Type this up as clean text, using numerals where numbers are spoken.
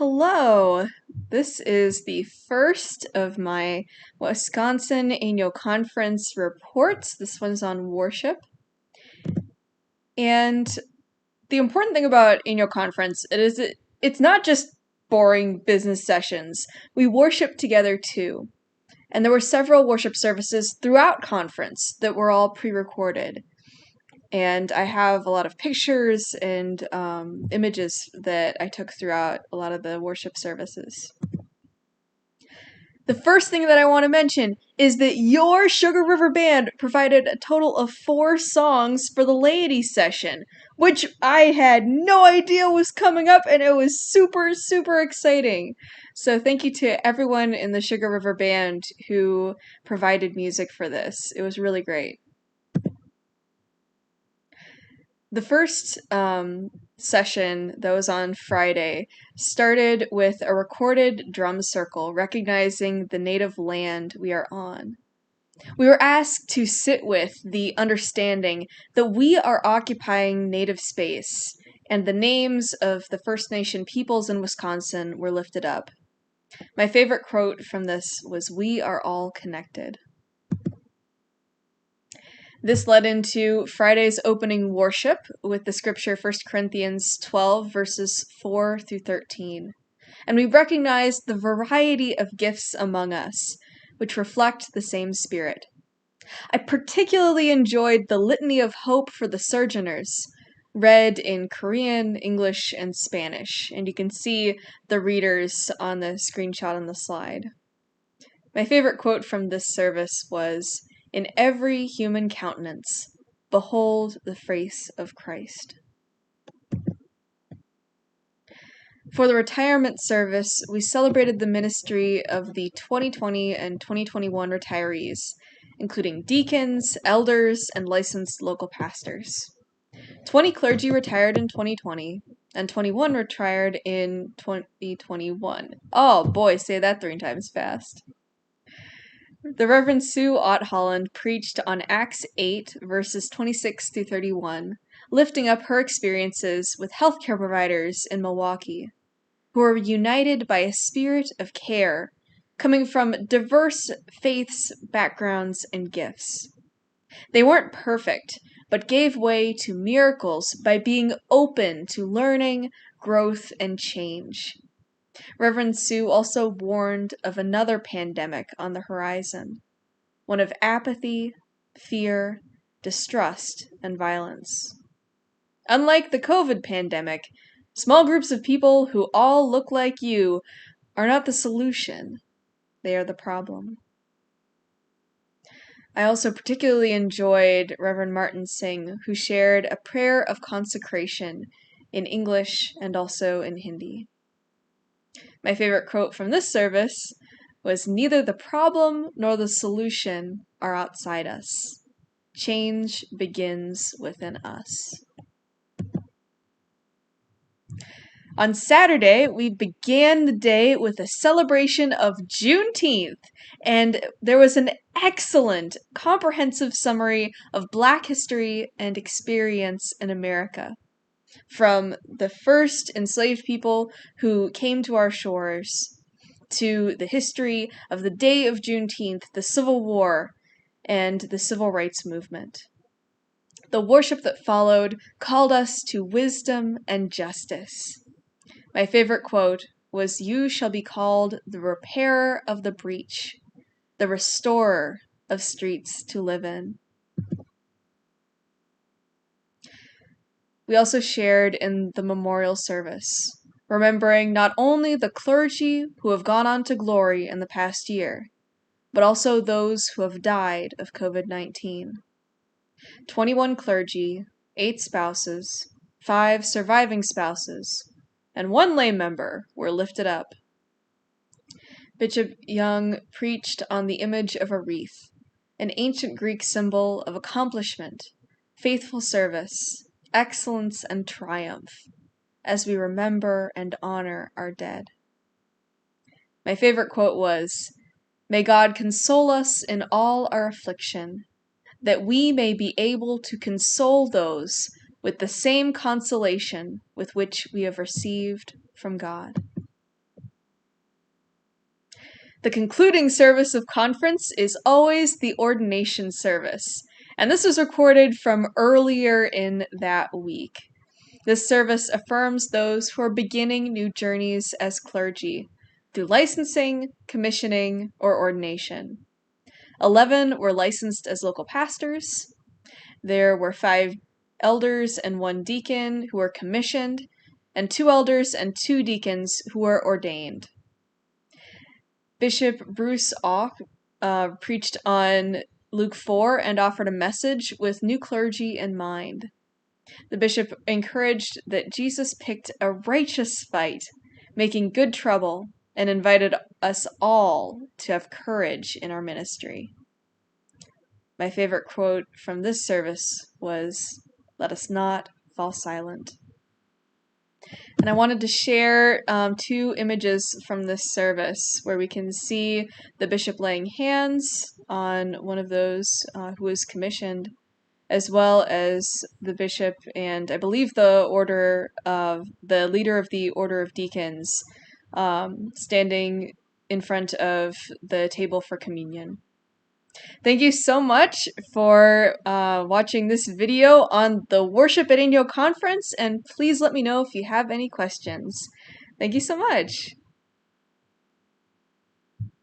Hello. This is the first of my Wisconsin annual conference reports. This one's on worship. And the important thing about annual conference it's not just boring business sessions. We worship together too. And there were several worship services throughout conference that were all pre-recorded. And I have a lot of pictures and images that I took throughout a lot of the worship services. The first thing that I want to mention is that your Sugar River Band provided a total of 4 songs for the Laity session, which I had no idea was coming up, and it was super, super exciting. So thank you to everyone in the Sugar River Band who provided music for this. It was really great. The first session that was on Friday started with a recorded drum circle recognizing the native land we are on. We were asked to sit with the understanding that we are occupying native space, and the names of the First Nation peoples in Wisconsin were lifted up. My favorite quote from this was, "We are all connected." This led into Friday's opening worship with the scripture 1 Corinthians 12, verses 4 through 13. And we recognized the variety of gifts among us, which reflect the same Spirit. I particularly enjoyed the Litany of Hope for the Sojourners, read in Korean, English, and Spanish. And you can see the readers on the screenshot on the slide. My favorite quote from this service was, "In every human countenance, behold the face of Christ." For the retirement service, we celebrated the ministry of the 2020 and 2021 retirees, including deacons, elders, and licensed local pastors. 20 clergy retired in 2020, and 21 retired in 2021. Oh boy, say that 3 times fast. The Reverend Sue Ott Holland preached on Acts 8, verses 26 through 31, lifting up her experiences with healthcare providers in Milwaukee, who are united by a spirit of care, coming from diverse faiths, backgrounds, and gifts. They weren't perfect, but gave way to miracles by being open to learning, growth, and change. Reverend Sue also warned of another pandemic on the horizon, one of apathy, fear, distrust, and violence. Unlike the COVID pandemic, small groups of people who all look like you are not the solution, they are the problem. I also particularly enjoyed Reverend Martin Singh, who shared a prayer of consecration in English and also in Hindi. My favorite quote from this service was, "Neither the problem nor the solution are outside us. Change begins within us." On Saturday, we began the day with a celebration of Juneteenth, and there was an excellent, comprehensive summary of Black history and experience in America. From the first enslaved people who came to our shores, to the history of the day of Juneteenth, the Civil War, and the Civil Rights Movement. The worship that followed called us to wisdom and justice. My favorite quote was, "You shall be called the repairer of the breach, the restorer of streets to live in." We also shared in the memorial service, remembering not only the clergy who have gone on to glory in the past year, but also those who have died of COVID-19. 21 clergy, 8 spouses, 5 surviving spouses, and 1 lay member were lifted up. Bishop Young preached on the image of a wreath, an ancient Greek symbol of accomplishment, faithful service, excellence, and triumph, as we remember and honor our dead. My favorite quote was, "May God console us in all our affliction, that we may be able to console those with the same consolation with which we have received from God." The concluding service of conference is always the ordination service, and this was recorded from earlier in that week. This service affirms those who are beginning new journeys as clergy through licensing, commissioning, or ordination. 11 were licensed as local pastors. There were 5 elders and 1 deacon who were commissioned, and 2 elders and 2 deacons who were ordained. Bishop Bruce Auck preached on Luke 4 and offered a message with new clergy in mind. The bishop encouraged that Jesus picked a righteous fight, making good trouble, and invited us all to have courage in our ministry. My favorite quote from this service was, "Let us not fall silent." And I wanted to share 2 images from this service where we can see the bishop laying hands on one of those who was commissioned, as well as the bishop and I believe the leader of the order of deacons standing in front of the table for communion. Thank you so much for watching this video on the Worship at Inyo conference, and please let me know if you have any questions. Thank you so much.